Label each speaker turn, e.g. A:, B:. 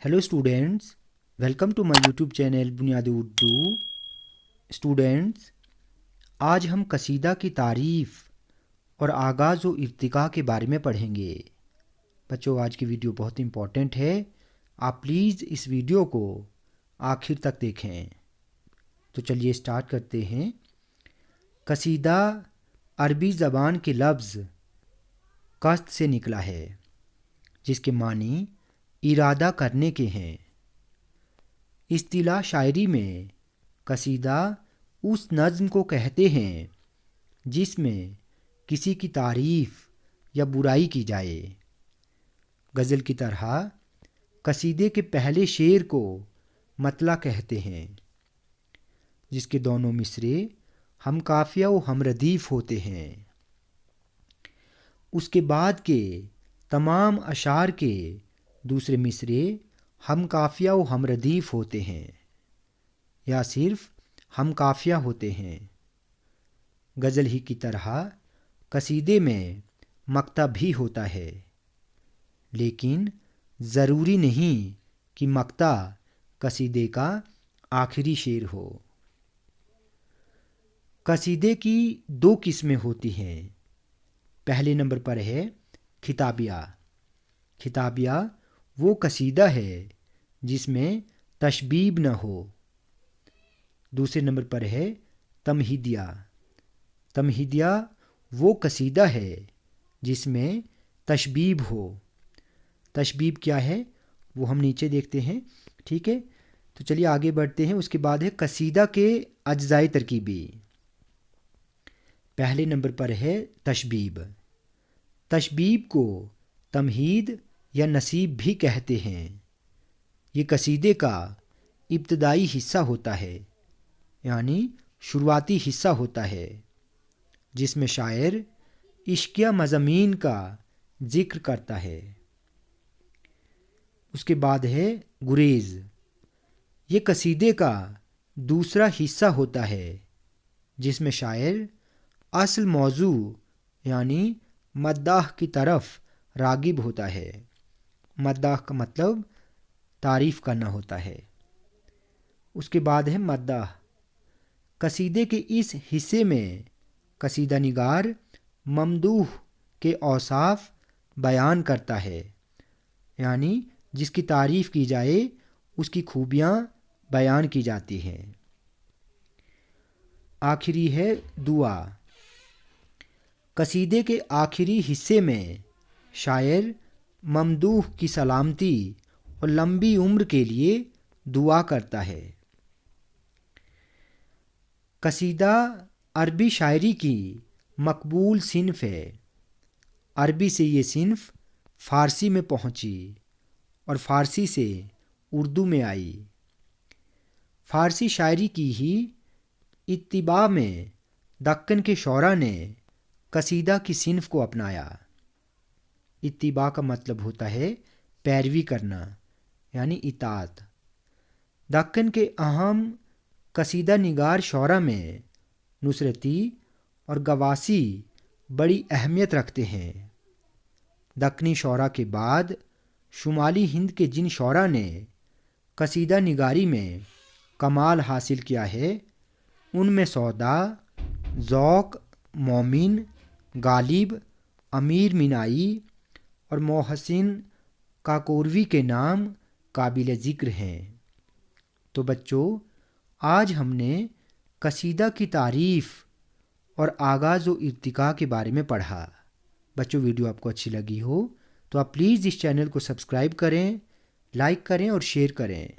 A: Hello students, welcome to my YouTube channel बुनियादी Urdu. Students, आज हम कसीदा की तारीफ़ और आगाज़ व इर्तिका के बारे में पढ़ेंगे। बच्चों, आज की वीडियो बहुत इंपॉर्टेंट है। आप प्लीज़ इस वीडियो को आखिर तक देखें। तो चलिए स्टार्ट करते हैं। कसीदा अरबी ज़बान के लफ्ज़ कस्त से निकला है, जिसके मानी इरादा करने के हैं। इस्तिलाह शायरी में कसीदा उस नज़्म को कहते हैं जिसमें किसी की तारीफ़ या बुराई की जाए। गज़ल की तरह कसीदे के पहले शेर को मतला कहते हैं, जिसके दोनों मिसरे हम काफ़िया व हमरदीफ़ होते हैं। उसके बाद के तमाम अशार के दूसरे मिसरे हम काफ़िया व हमरदीफ़ होते हैं या सिर्फ हम काफ़िया होते हैं। गज़ल ही की तरह कसीदे में मक्ता भी होता है, लेकिन ज़रूरी नहीं कि मक्ता कसीदे का आखिरी शेर हो। कसीदे की दो किस्में होती हैं। पहले नंबर पर है खिताबिया। खिताबिया वो कसीदा है जिसमें तशबीब न हो। दूसरे नंबर पर है तमहीदिया। तमहीदिया वो कसीदा है जिसमें तशबीब हो। तशबीब क्या है वो हम नीचे देखते हैं, ठीक है। तो चलिए आगे बढ़ते हैं। उसके बाद है कसीदा के अज्जाए तरकीबी। पहले नंबर पर है तशबीब। तशबीब को तमहीद या नसीब भी कहते हैं। ये कसीदे का इब्तदाई हिस्सा होता है, यानी शुरुआती हिस्सा होता है, जिसमें शायर इश्किया मज़ामीन का ज़िक्र करता है। उसके बाद है गुरेज़। ये कसीदे का दूसरा हिस्सा होता है, जिसमें शायर असल मौजू यानी मद्दाह की तरफ रागिब होता है। मद्दाह का मतलब तारीफ़ करना होता है। उसके बाद है मद्दाह। कसीदे के इस हिस्से में कसीदा निगार ममदूह के औसाफ बयान करता है, यानी जिसकी तारीफ़ की जाए उसकी खूबियाँ बयान की जाती हैं। आखिरी है दुआ। कसीदे के आखिरी हिस्से में शायर ममदूह की सलामती और लंबी उम्र के लिए दुआ करता है। कसीदा अरबी शायरी की मकबूल सिन्फ़ है। अरबी से ये सिन्फ़ फ़ारसी में पहुंची और फ़ारसी से उर्दू में आई। फ़ारसी शायरी की ही इत्तिबा में दक्कन के शौरा ने कसीदा की सिन्फ़ को अपनाया। इत्तिबा का मतलब होता है पैरवी करना, यानी इताअत। दक्कन के अहम कसीदा निगार शौरा में नुसरती और गवासी बड़ी अहमियत रखते हैं। दक्कनी शौरा के बाद शुमाली हिंद के जिन शौरा ने कसीदा निगारी में कमाल हासिल किया है, उनमें सौदा, ज़ौक़, मोमिन, गालिब, अमीर मीनाई और मोहसिन काकोरवी के नाम काबिल ज़िक्र हैं। तो बच्चों, आज हमने कसीदा की तारीफ़ और आगाज़ व इर्तिका के बारे में पढ़ा। बच्चों, वीडियो आपको अच्छी लगी हो तो आप प्लीज़ इस चैनल को सब्सक्राइब करें, लाइक करें और शेयर करें।